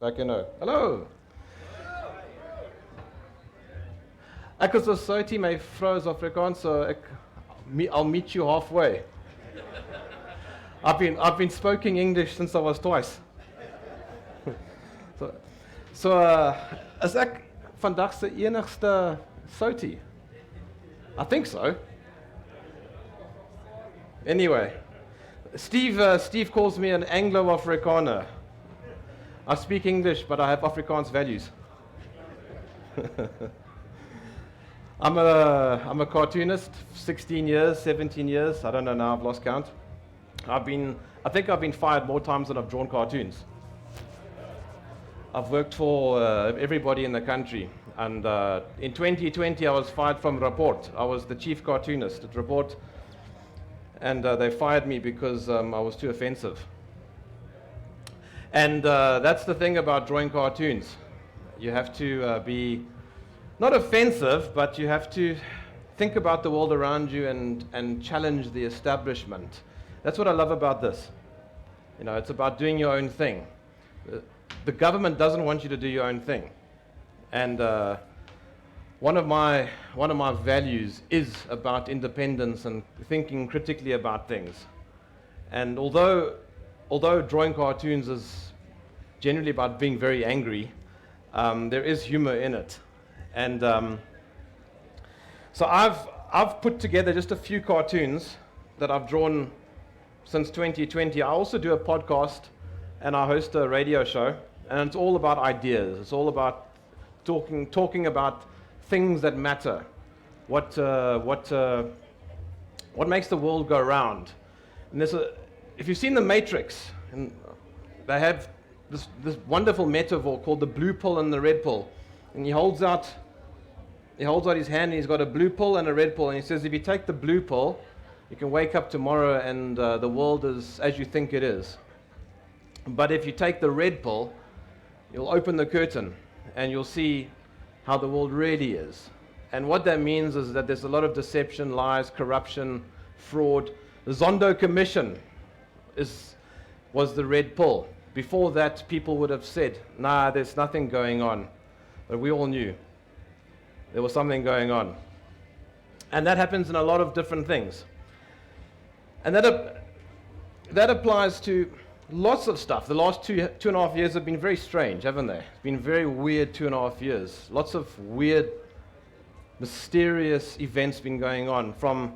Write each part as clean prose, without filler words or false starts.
Back in O. Hallo. Ek is 'n Soutie, my vrou is Afrikaans, so I'll meet you halfway. I've been speaking English since I was twice. Is ek vandag se enigste Soutie? I think so. Anyway, Steve calls me an Anglo-Afrikaner. I speak English, but I have Afrikaans values. I'm a cartoonist, 16 years, 17 years, I don't know now, I've lost count. I think I've been fired more times than I've drawn cartoons. I've worked for everybody in the country, and in 2020 I was fired from Rapport. I was the chief cartoonist at Rapport, and they fired me because I was too offensive. And that's the thing about drawing cartoons. You have to be not offensive, but you have to think about the world around you and challenge the establishment. That's what I love about this. You know, it's about doing your own thing. The government doesn't want you to do your own thing. And one of my values is about independence and thinking critically about things. And although drawing cartoons is generally about being very angry, there is humor in it. And so I've put together just a few cartoons that I've drawn since 2020. I also do a podcast and I host a radio show, and it's all about ideas. It's all about talking about things that matter. What makes the world go round? And if you've seen The Matrix, and they have this wonderful metaphor called the blue pill and the red pill, and he holds out his hand, and he's got a blue pill and a red pill, and he says, if you take the blue pill, you can wake up tomorrow and the world is as you think it is. But if you take the red pill, you'll open the curtain and you'll see how the world really is. And what that means is that there's a lot of deception, lies, corruption, fraud. The Zondo Commission was the red pill. Before that, people would have said, nah, there's nothing going on. But we all knew there was something going on. And that happens in a lot of different things. And that applies to lots of stuff. The last two and a half years have been very strange, haven't they? It's been very weird 2.5 years. Lots of weird, mysterious events been going on, from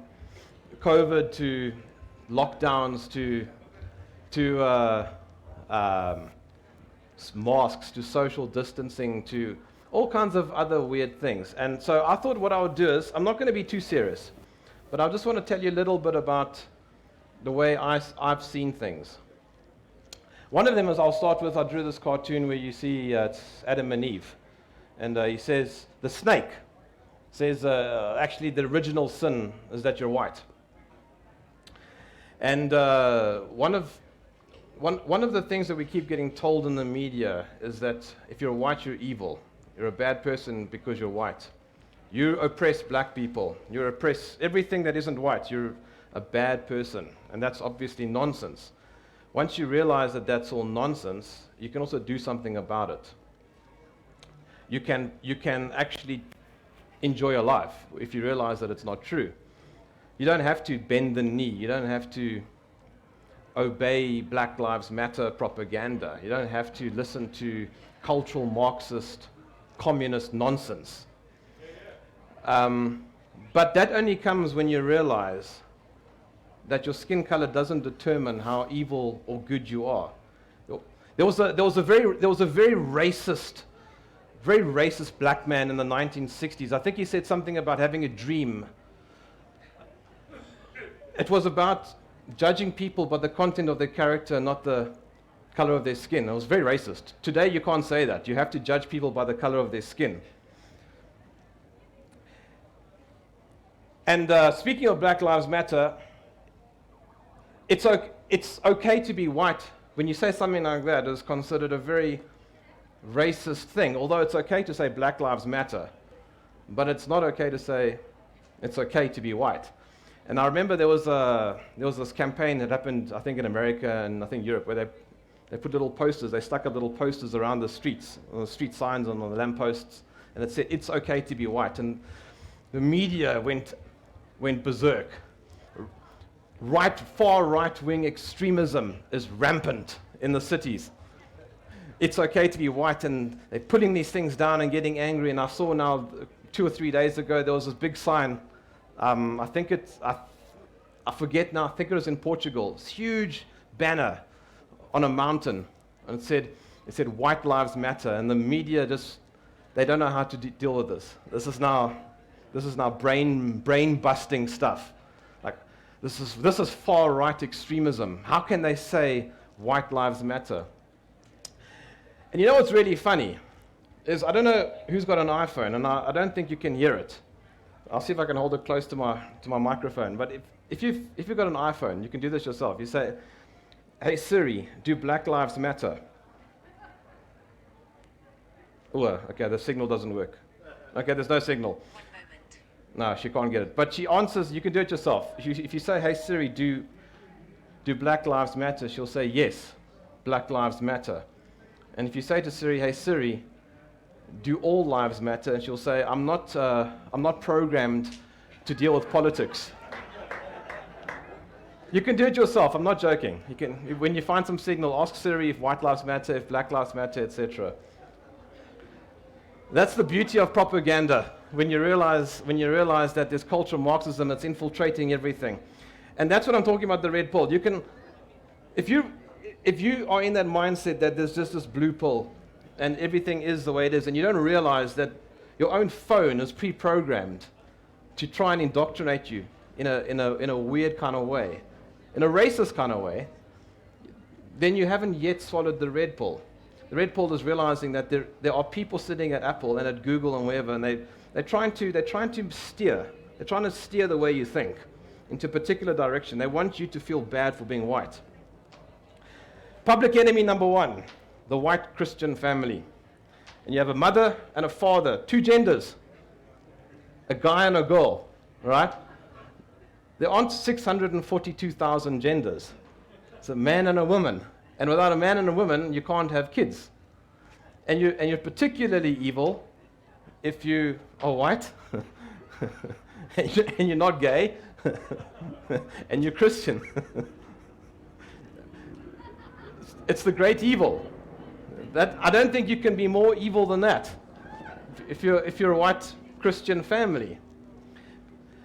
COVID to lockdowns to masks, to social distancing, to all kinds of other weird things. And so I thought what I would do is, I'm not going to be too serious, but I just want to tell you a little bit about the way I've seen things. One of them is, I drew this cartoon where you see it's Adam and Eve. And he says, the snake says, actually the original sin is that you're white. And one of the things that we keep getting told in the media is that if you're white, you're evil. You're a bad person because you're white. You oppress black people. You oppress everything that isn't white. You're a bad person. And that's obviously nonsense. Once you realize that that's all nonsense, you can also do something about it. You can actually enjoy your life if you realize that it's not true. You don't have to bend the knee. You don't have to obey Black Lives Matter propaganda. You don't have to listen to cultural Marxist, communist nonsense. But that only comes when you realize that your skin color doesn't determine how evil or good you are. There was a very racist black man in the 1960s. I think he said something about having a dream. It was about judging people by the content of their character, not the color of their skin. It was very racist. Today you can't say that. You have to judge people by the color of their skin. And speaking of Black Lives Matter, it's okay to be white. When you say something like that, it's considered a very racist thing. Although it's okay to say Black Lives Matter, but it's not okay to say it's okay to be white. And I remember there was this campaign that happened, I think, in America and I think Europe, where They put little posters, they stuck up little posters around the streets, on the street signs and on the lampposts, and it said, it's okay to be white. And the media went berserk. Far right-wing extremism is rampant in the cities. It's okay to be white, and they're putting these things down and getting angry. And I saw now, 2 or 3 days ago, there was this big sign. I forget now, I think it was in Portugal. This huge banner on a mountain, and it said white lives matter, and the media they don't know how to deal with this. This is now brain busting stuff. Like this is far right extremism. How can they say white lives matter? And you know what's really funny is, I don't know who's got an iPhone, and I don't think you can hear it. I'll see if I can hold it close to my microphone. But if you've got an iPhone, you can do this yourself. You say, "Hey Siri, do Black Lives Matter?" Oh, okay, the signal doesn't work. Okay, there's no signal. 1 moment. No, she can't get it. But she answers, you can do it yourself. If you say, "Hey Siri, do Black Lives Matter?" she'll say, "Yes, Black Lives Matter." And if you say to Siri, "Hey Siri, do all lives matter?" and she'll say, I'm not programmed to deal with politics." You can do it yourself. I'm not joking. You can, when you find some signal, ask Siri if white lives matter, if black lives matter, etc. That's the beauty of propaganda. When you realize that there's cultural Marxism that's infiltrating everything, and that's what I'm talking about. The red pill. You can, if you are in that mindset that there's just this blue pill, and everything is the way it is, and you don't realize that your own phone is pre-programmed to try and indoctrinate you in a weird kind of way, in a racist kind of way, then you haven't yet swallowed the red pill. The red pill is realizing that there are people sitting at Apple and at Google and wherever, and they're trying to steer the way you think into a particular direction. They want you to feel bad for being white. Public enemy number 1, the white Christian family. And you have a mother and a father, 2 genders, a guy and a girl, right? There aren't 642,000 genders. It's a man and a woman. And without a man and a woman, you can't have kids. And you're particularly evil if you are white, and you're not gay, and you're Christian. It's the great evil. That I don't think you can be more evil than that if you're a white Christian family.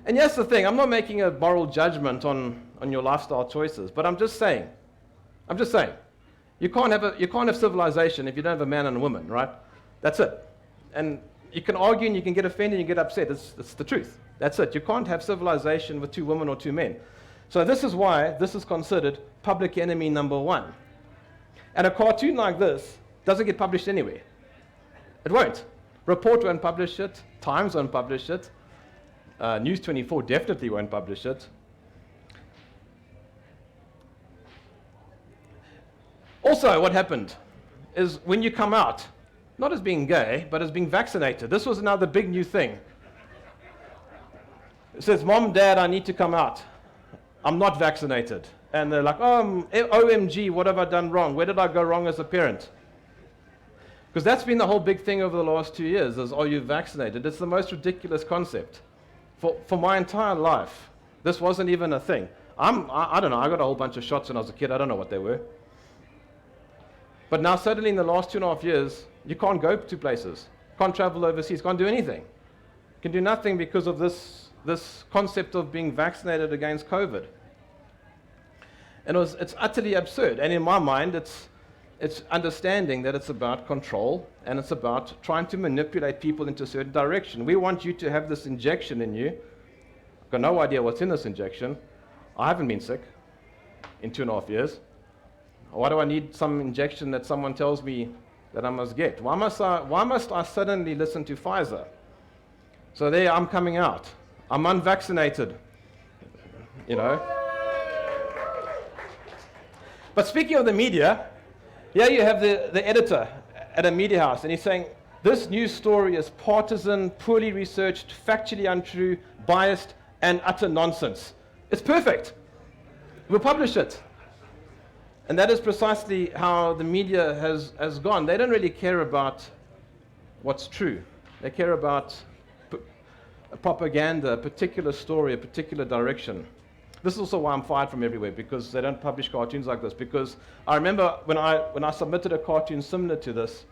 And here's the thing, I'm not making a moral judgment on your lifestyle choices, but I'm just saying, you can't have civilization if you don't have a man and a woman, right? That's it. And you can argue and you can get offended and you get upset. It's the truth. That's it. You can't have civilization with 2 women or 2 men. So this is why this is considered public enemy number 1. And a cartoon like this doesn't get published anywhere. It won't. Report won't publish it. Times won't publish it. News 24 definitely won't publish it. Also, what happened is when you come out, not as being gay, but as being vaccinated. This was another big new thing. It says, "Mom, Dad, I need to come out. I'm not vaccinated." And they're like, "Oh, OMG, what have I done wrong? Where did I go wrong as a parent?" Because that's been the whole big thing over the last 2 years, is, are you vaccinated? It's the most ridiculous concept. For my entire life, this wasn't even a thing. I don't know, I got a whole bunch of shots when I was a kid. I don't know what they were. But now suddenly in the last 2.5 years, you can't go to places, can't travel overseas, can't do anything. Can do nothing because of this concept of being vaccinated against COVID. And it's utterly absurd. And in my mind, it's understanding that it's about control and it's about trying to manipulate people into a certain direction. We want you to have this injection in you. I've got no idea what's in this injection. I haven't been sick in 2.5 years. Why do I need some injection that someone tells me that I must get? Why must I suddenly listen to Pfizer? So there I'm coming out. I'm unvaccinated. You know. But speaking of the media, here you have the editor at a media house, and he's saying, "This news story is partisan, poorly researched, factually untrue, biased, and utter nonsense." It's perfect. We'll publish it. And that is precisely how the media has gone. They don't really care about what's true. They care about a propaganda, a particular story, a particular direction. This is also why I'm fired from everywhere, because they don't publish cartoons like this. Because I remember when I submitted a cartoon similar to this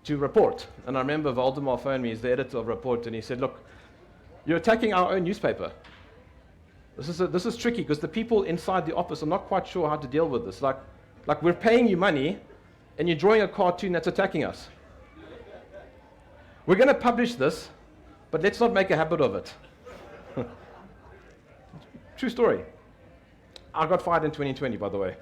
to Report, and I remember Valdemar phoned me, he's the editor of Report, and he said, look, you're attacking our own newspaper. This is tricky, because the people inside the office are not quite sure how to deal with this. Like we're paying you money, and you're drawing a cartoon that's attacking us. We're going to publish this, but let's not make a habit of it. True story. I got fired in 2020, by the way.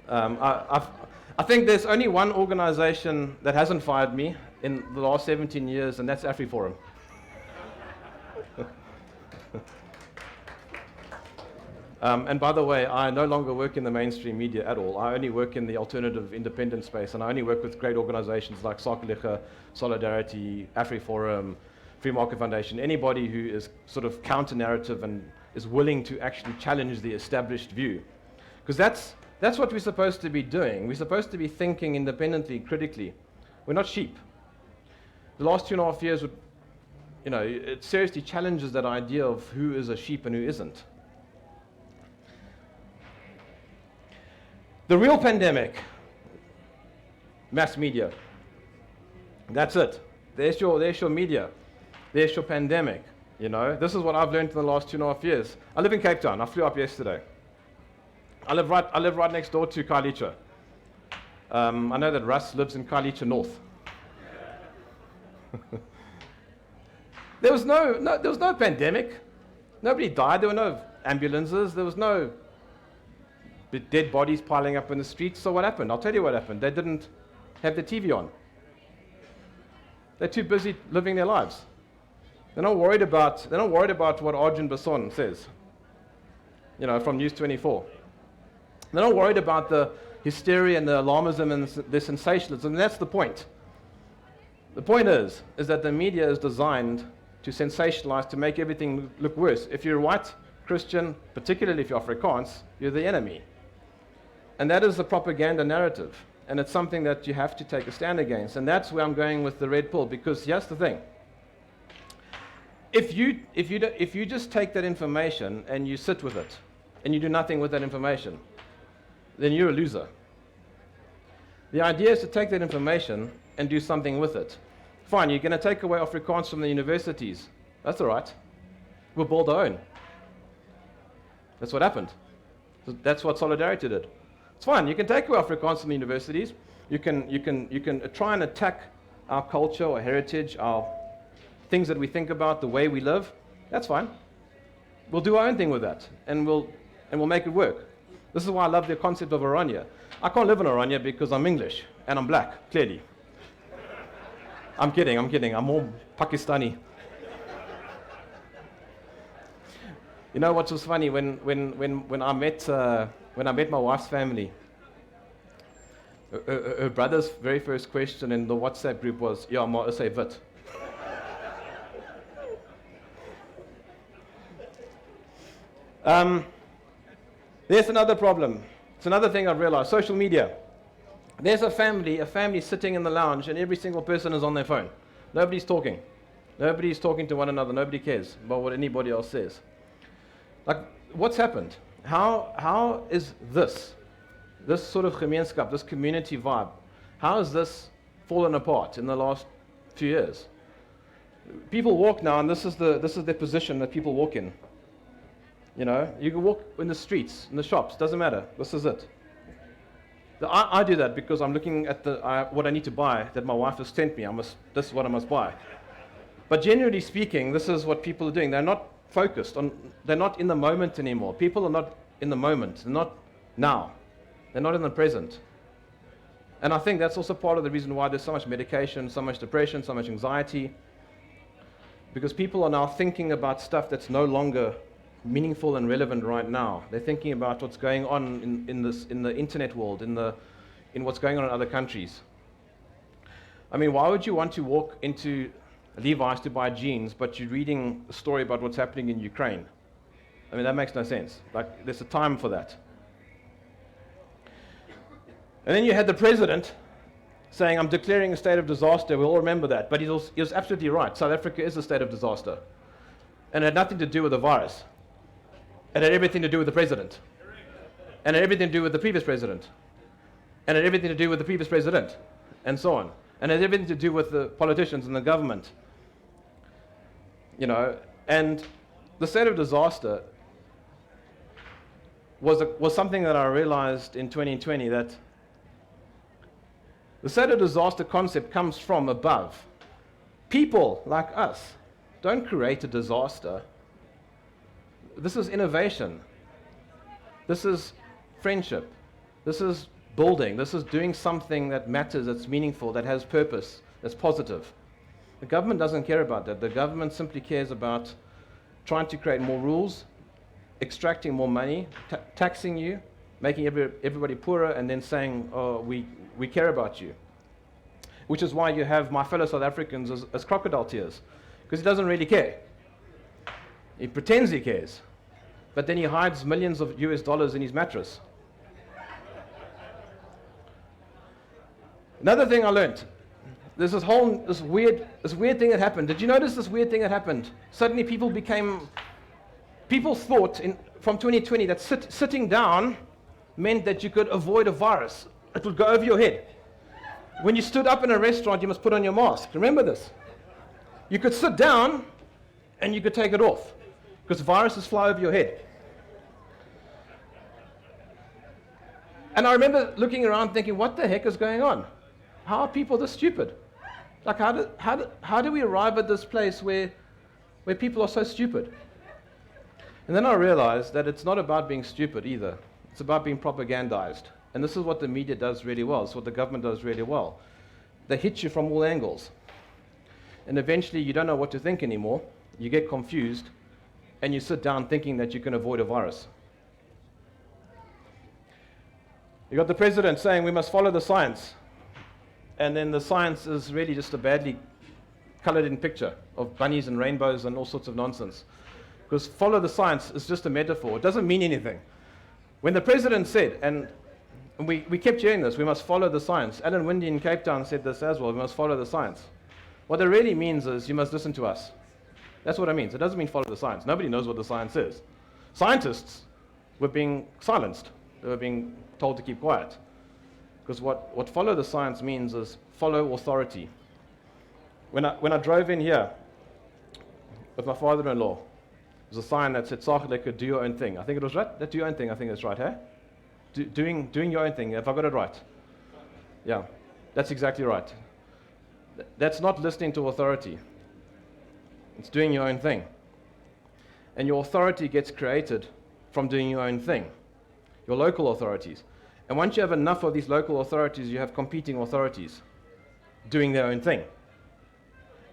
I think there's only one organization that hasn't fired me in the last 17 years, and that's AfriForum. And by the way, I no longer work in the mainstream media at all. I only work in the alternative independent space, and I only work with great organizations like Sakeliga, Solidarity, AfriForum, Free Market Foundation, anybody who is sort of counter-narrative and is willing to actually challenge the established view. Because that's what we're supposed to be doing. We're supposed to be thinking independently, critically. We're not sheep. The last 2.5 years, it seriously challenges that idea of who is a sheep and who isn't. The real pandemic, mass media. That's it. There's your media. There's your pandemic. This is what I've learned in the last 2.5 years. I live in Cape Town. I flew up yesterday. I live right next door to Khayelitsha. I know that Russ lives in Khayelitsha North. There was no pandemic. Nobody died. There were no ambulances. There was no dead bodies piling up in the streets. So what happened? I'll tell you what happened. They didn't have the TV on. They're too busy living their lives. They're not worried about what Arjun Basson says, from News 24. They're not worried about the hysteria and the alarmism and the sensationalism, and that's the point. The point is that the media is designed to sensationalize, to make everything look worse. If you're white, Christian, particularly if you're Afrikaans, you're the enemy. And that is the propaganda narrative, and it's something that you have to take a stand against. And that's where I'm going with the red pill, because here's the thing. If you just take that information and you sit with it, and you do nothing with that information, then you're a loser. The idea is to take that information and do something with it. Fine, you're going to take away Afrikaans from the universities. That's all right. We'll build our own. That's what happened. That's what Solidarity did. It's fine. You can take away Afrikaans from the universities. You can try and attack our culture, our heritage, our things that we think about, the way we live. That's fine. We'll do our own thing with that, and we'll make it work. This is why I love the concept of Oranje. I can't live in Oranje because I'm English and I'm black, clearly. I'm kidding. I'm more Pakistani. You know what was funny when I met my wife's family? Her brother's very first question in the WhatsApp group was, "Ja, maar is hy wit?" There's another problem. It's another thing I've realized. Social media. There's a family sitting in the lounge, and every single person is on their phone. Nobody's talking. Nobody's talking to one another. Nobody cares about what anybody else says. Like, what's happened? How is this sort of gemeenskap, this community vibe, how has this fallen apart in the last few years? People walk now, and this is the position that people walk in. You can walk in the streets, in the shops, doesn't matter. This is it. I do that because I'm looking at what I need to buy that my wife has sent me. This is what I must buy. But generally speaking, this is what people are doing. They're not focused on. They're not in the moment anymore. People are not in the moment. They're not now. They're not in the present. And I think that's also part of the reason why there's so much medication, so much depression, so much anxiety. Because people are now thinking about stuff that's no longer meaningful and relevant right now. They're thinking about what's going on in the internet world, in what's going on in other countries. I mean, why would you want to walk into Levi's to buy jeans, but you're reading a story about what's happening in Ukraine? I mean, that makes no sense. Like, there's a time for that. And then you had the president saying, I'm declaring a state of disaster. We all remember that. But he was absolutely right. South Africa is a state of disaster. And it had nothing to do with the virus. It had everything to do with the president. And it had everything to do with the previous president. And it had everything to do with the previous president. And so on. And it had everything to do with the politicians and the government. You know, and the state of disaster was something that I realized in 2020, that the state of disaster concept comes from above. People like us don't create a disaster. This is innovation. This is friendship. This is building. This is doing something that matters, that's meaningful, that has purpose, that's positive. The government doesn't care about that. The government simply cares about trying to create more rules, extracting more money, taxing you, making everybody poorer, and then saying, oh, we care about you. Which is why you have my fellow South Africans as crocodile tears, because he doesn't really care. He pretends he cares, but then he hides millions of US dollars in his mattress. Another thing I learned, there's this weird thing that happened. Did you notice this weird thing that happened? Suddenly people thought from 2020 that sitting down meant that you could avoid a virus. It would go over your head. When you stood up in a restaurant, you must put on your mask. Remember this. You could sit down and you could take it off, because viruses fly over your head. And I remember looking around thinking, what the heck is going on? How are people this stupid? Like, how do we arrive at this place where people are so stupid? And then I realized that it's not about being stupid either. It's about being propagandized. And this is what the media does really well. It's what the government does really well. They hit you from all angles. And eventually you don't know what to think anymore. You get confused, and you sit down thinking that you can avoid a virus. You got the president saying we must follow the science. And then the science is really just a badly colored in picture of bunnies and rainbows and all sorts of nonsense. Because follow the science is just a metaphor. It doesn't mean anything. When the president said, and we kept hearing this, we must follow the science. Alan Winde in Cape Town said this as well, we must follow the science. What it really means is you must listen to us. That's what it means. It doesn't mean follow the science. Nobody knows what the science is. Scientists were being silenced. They were being told to keep quiet. Because what follow the science means is follow authority. When I drove in here with my father-in-law, there was a sign that said, Sakeliga, do your own thing. I think it was right. That do your own thing, I think that's right, hey? Doing your own thing. Have I got it right? Yeah, that's exactly right. That's not listening to authority. It's doing your own thing. And your authority gets created from doing your own thing. Your local authorities. And once you have enough of these local authorities, you have competing authorities doing their own thing.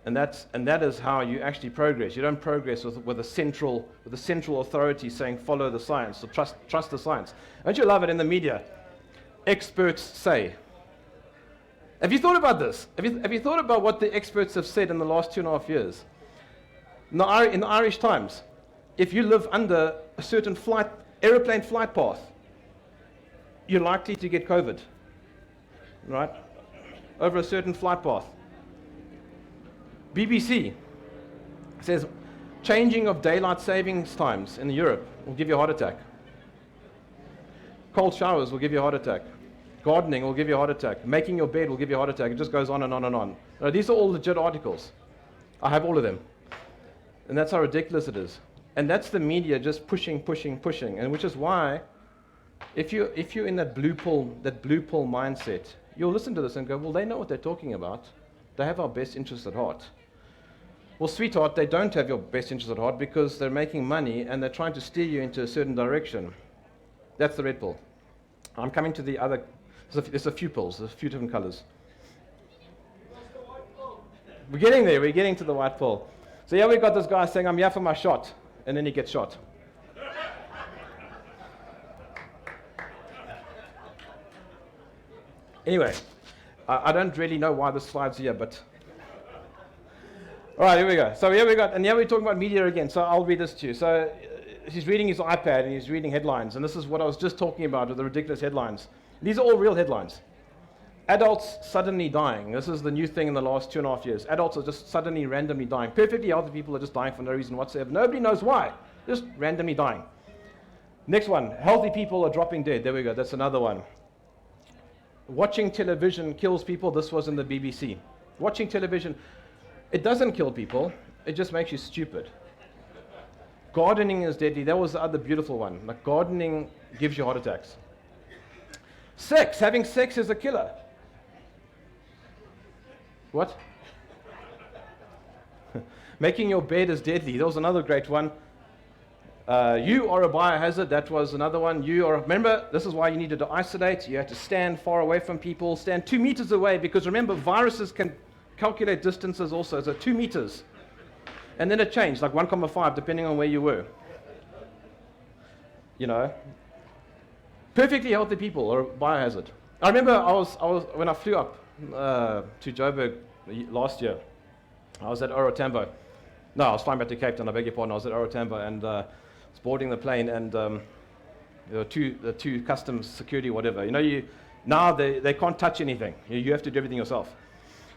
And that is how you actually progress. You don't progress with a central authority saying follow the science or trust the science. Don't you love it in the media? Experts say. Have you thought about this? Have you thought about what the experts have said in the last 2.5 years? In the Irish Times, if you live under a certain aeroplane flight path, you're likely to get COVID, right? Over a certain flight path. BBC says changing of daylight savings times in Europe will give you a heart attack. Cold showers will give you a heart attack. Gardening will give you a heart attack. Making your bed will give you a heart attack. It just goes on and on and on. Now, these are all legit articles. I have all of them. And that's how ridiculous it is. And that's the media just pushing. And which is why, if you're in that blue pill mindset, you'll listen to this and go, well, they know what they're talking about. They have our best interest at heart. Well, sweetheart, they don't have your best interest at heart because they're making money and they're trying to steer you into a certain direction. That's the red pill. I'm coming to the other. There's a few pills. There's a few different colors. We're getting there. We're getting to the white pill. So yeah, we got this guy saying, I'm here for my shot. And then he gets shot. Anyway, I don't really know why this slide's here, but... All right, here we go. So here we got, and here we're talking about media again. So I'll read this to you. So he's reading his iPad and he's reading headlines. And this is what I was just talking about with the ridiculous headlines. These are all real headlines. Adults suddenly dying. This is the new thing in the last 2.5 years. Adults are just suddenly randomly dying. Perfectly healthy people are just dying for no reason whatsoever. Nobody knows why. Just randomly dying. Next one. Healthy people are dropping dead. There we go. That's another one. Watching television kills people. This was in the BBC. Watching television, it doesn't kill people. It just makes you stupid. Gardening is deadly. That was the other beautiful one. Like gardening gives you heart attacks. Sex. Having sex is a killer. What? Making your bed is deadly. That was another great one. You are a biohazard. That was another one. Remember, this is why you needed to isolate. You had to stand far away from people, stand 2 meters away, because remember, viruses can calculate distances also, so 2 meters. And then it changed, like 1.5, depending on where you were. You know, perfectly healthy people are a biohazard. I remember when I flew up to Joburg last year, I was at Orotambo. No, I was flying back to Cape Town, I beg your pardon. I was at Orotambo and was boarding the plane, and there were two customs security, whatever. You know, now they can't touch anything. You have to do everything yourself.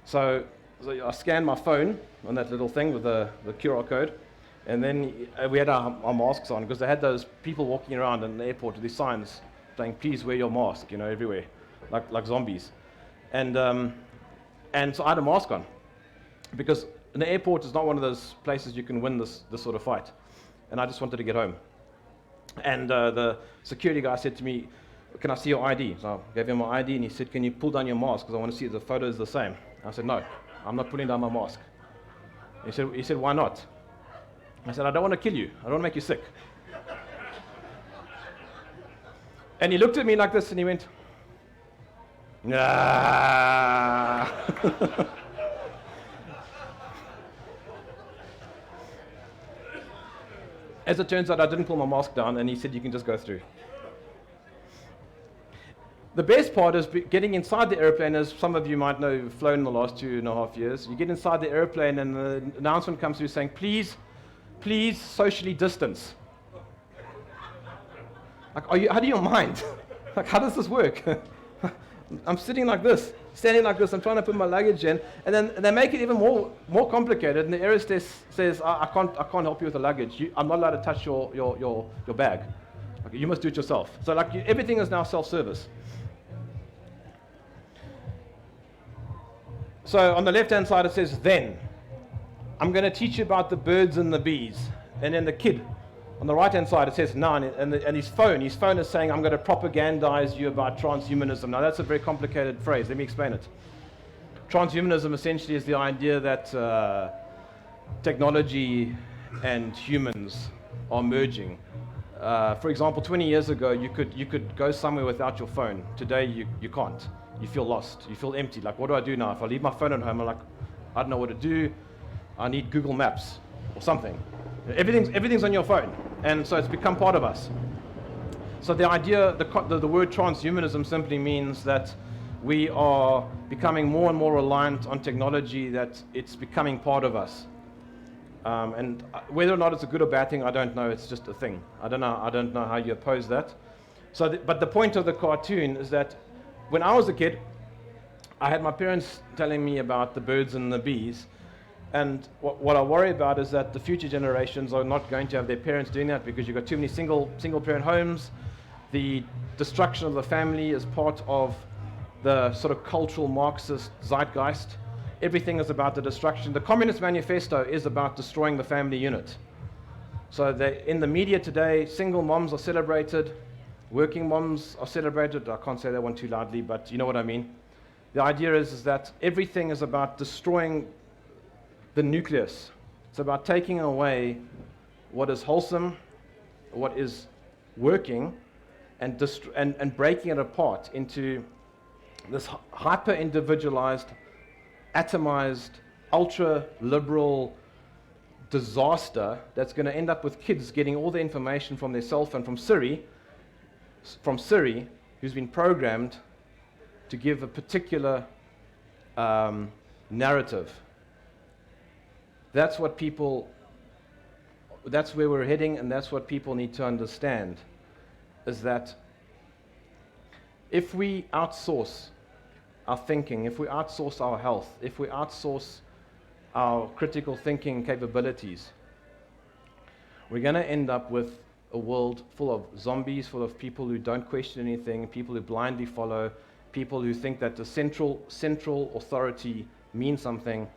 So I scanned my phone on that little thing with the QR code, and then we had our masks on, because they had those people walking around in the airport with these signs saying, please wear your mask, you know, everywhere, like zombies. And so I had a mask on, because the airport is not one of those places you can win this sort of fight. And I just wanted to get home. And the security guy said to me, can I see your ID? So I gave him my ID, and he said, can you pull down your mask, because I want to see if the photo is the same. I said, no, I'm not pulling down my mask. He said, why not? I said, I don't want to kill you. I don't want to make you sick. And he looked at me like this, and he went, nah. As it turns out, I didn't pull my mask down, and he said, you can just go through. The best part is getting inside the airplane, as some of you might know who've flown in the last 2.5 years. You get inside the airplane, and the announcement comes through saying, please socially distance. Like, how do you mind? Like, how does this work? I'm sitting like this, standing like this, I'm trying to put my luggage in, and then they make it even more complicated, and the air hostess says, I can't help you with the luggage. I'm not allowed to touch your bag. Okay, you must do it yourself. So like everything is now self-service. So on the left-hand side it says, then, I'm going to teach you about the birds and the bees. And then the kid, on the right-hand side it says, no, and his phone is saying, I'm going to propagandize you about transhumanism. Now that's a very complicated phrase. Let me explain it. Transhumanism essentially is the idea that technology and humans are merging. For example, 20 years ago, you could go somewhere without your phone. Today, you can't. You feel lost. You feel empty. Like, what do I do now? If I leave my phone at home, I'm like, I don't know what to do. I need Google Maps or something. Everything's on your phone, and so it's become part of us. So the idea, the word transhumanism simply means that we are becoming more and more reliant on technology, that it's becoming part of us. And whether or not it's a good or bad thing, I don't know. It's just a thing. I don't know how you oppose that. So, but the point of the cartoon is that when I was a kid, I had my parents telling me about the birds and the bees. And what I worry about is that the future generations are not going to have their parents doing that, because you've got too many single parent homes. The destruction of the family is part of the sort of cultural Marxist zeitgeist. Everything is about the destruction. The Communist Manifesto is about destroying the family unit. So in the media today, single moms are celebrated, working moms are celebrated. I can't say that one too loudly, but you know what I mean. The idea is that everything is about destroying the nucleus. It's about taking away what is wholesome, what is working, and breaking it apart into this hyper-individualized, atomized, ultra-liberal disaster that's going to end up with kids getting all the information from their cell phone from Siri, who's been programmed to give a particular narrative. That's where we're heading, and that's what people need to understand, is that If we outsource our thinking, if we outsource our health, if we outsource our critical thinking capabilities, we're going to end up with a world full of zombies, full of people who don't question anything, people who blindly follow, people who think that the central authority means something,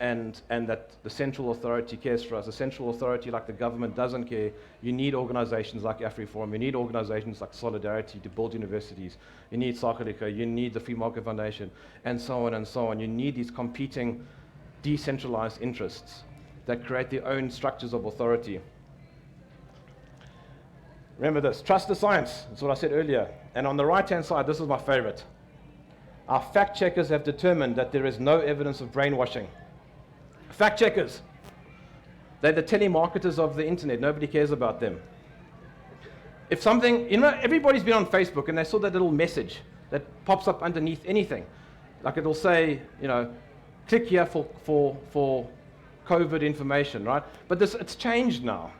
and that the central authority cares for us. The central authority, like the government, doesn't care. You need organizations like AfriForum, you need organizations like Solidarity to build universities, you need Sakeliga, you need the Free Market Foundation, and so on and so on. You need these competing, decentralized interests that create their own structures of authority. Remember this, trust the science, that's what I said earlier. And on the right-hand side, this is my favorite. Our fact checkers have determined that there is no evidence of brainwashing. Fact checkers. They're the telemarketers of the internet. Nobody cares about them. If something, everybody's been on Facebook and they saw that little message that pops up underneath anything. Like it'll say, click here for COVID information, right? But it's changed now.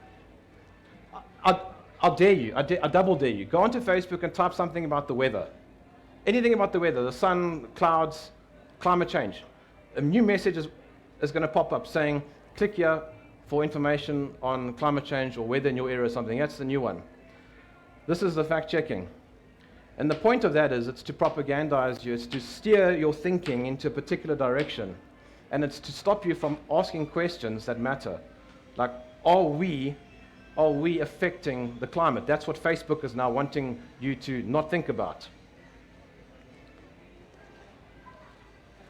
I'll dare you, I double dare you. Go onto Facebook and type something about the weather. Anything about the weather, the sun, clouds, climate change. A new message is going to pop up saying, click here for information on climate change or weather in your area or something. That's the new one. This is the fact checking. And the point of that is it's to propagandize you, it's to steer your thinking into a particular direction. And it's to stop you from asking questions that matter. Like, are we affecting the climate? That's what Facebook is now wanting you to not think about.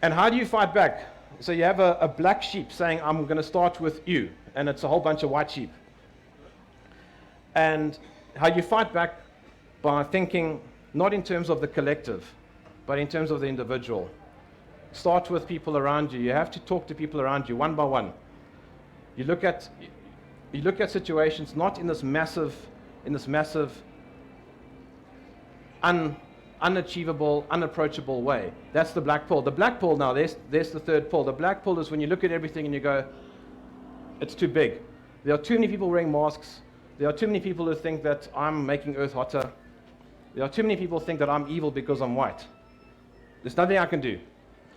And how do you fight back? So you have a black sheep saying, I'm going to start with you, and it's a whole bunch of white sheep. And how you fight back by thinking not in terms of the collective, but in terms of the individual. Start with people around you. You have to talk to people around you one by one. You look at situations not in this massive, unachievable, unapproachable way. That's the black pole. The black pole now, there's the third pole. The black pole is when you look at everything and you go, it's too big. There are too many people wearing masks. There are too many people who think that I'm making Earth hotter. There are too many people who think that I'm evil because I'm white. There's nothing I can do.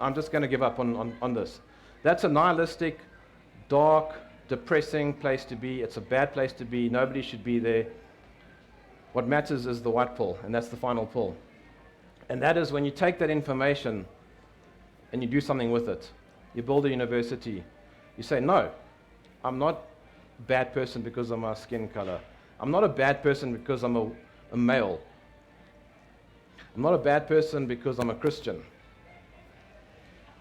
I'm just going to give up on this. That's a nihilistic, dark, depressing place to be. It's a bad place to be. Nobody should be there. What matters is the white pole, and that's the final pull. And that is when you take that information and you do something with it. You build a university. You say, no, I'm not a bad person because of my skin color. I'm not a bad person because I'm a male. I'm not a bad person because I'm a Christian.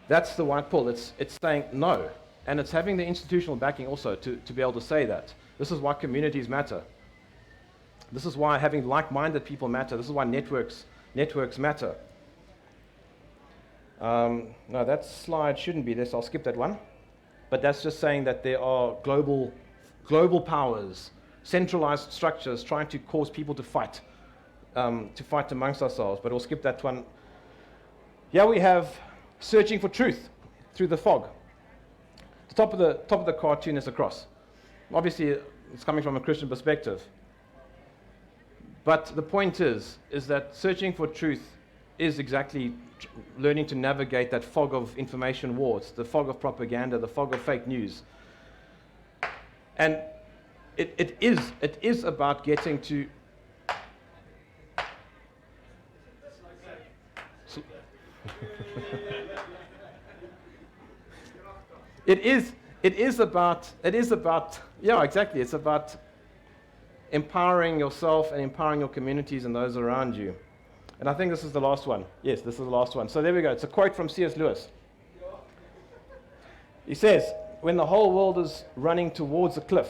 That's the white pull. It's saying no. And it's having the institutional backing also to be able to say that. This is why communities matter. This is why having like-minded people matter. This is why networks matter. No, that slide shouldn't be there, so I'll skip that one. But that's just saying that there are global powers, centralized structures trying to cause people to fight amongst ourselves. But we'll skip that one. Here we have searching for truth through the fog. The top of the cartoon is a cross. Obviously, it's coming from a Christian perspective. But the point is that searching for truth is exactly learning to navigate that fog of information wars, the fog of propaganda, the fog of fake news. And it is about getting to... It is about, yeah, exactly. It's about empowering yourself and empowering your communities and those around you. And I think this is the last one. Yes, this is the last one. So there we go. It's a quote from C.S. Lewis. He says, when the whole world is running towards a cliff,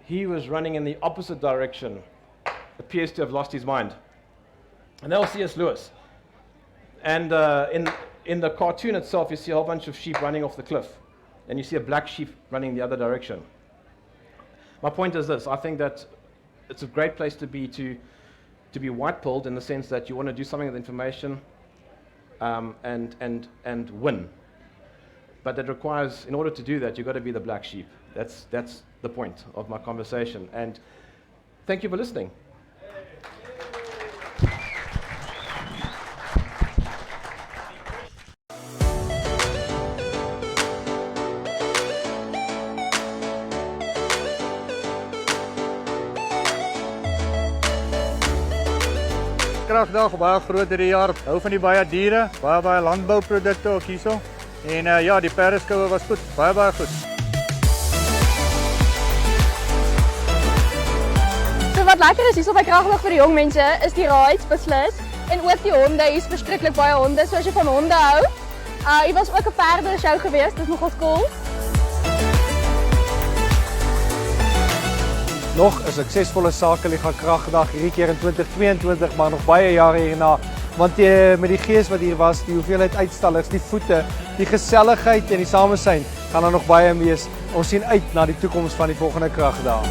he was running in the opposite direction, appears to have lost his mind. And that was C.S. Lewis. And in the cartoon itself, you see a whole bunch of sheep running off the cliff. And you see a black sheep running the other direction. My point is this. I think that it's a great place to be white-pilled in the sense that you want to do something with information and win. But that requires, in order to do that, you've got to be the black sheep. That's the point of my conversation. And thank you for listening. KragDag, baie groot hierdie jaar. Hou van die baie diere, baie landbouprodukte ook hierso. En ja, die perdeskoue was goed, baie goed. So wat lekker is hierso by KragDag vir die jong mense, is die rides beslis. En ook die honde, hier is verskriklik baie honde, so as jy van honde hou. Hier was ook 'n perdeshow geweest, dis nogal cool. Nog 'n suksesvolle Sakeliga KragDag hierdie keer in 2022, maar nog baie jare hierna. Want met die gees wat hier was, die hoeveelheid uitstallers, die voete, die geselligheid en die samesyn, gaan daar nog baie wees. Ons sien uit na die toekoms van die volgende KragDag.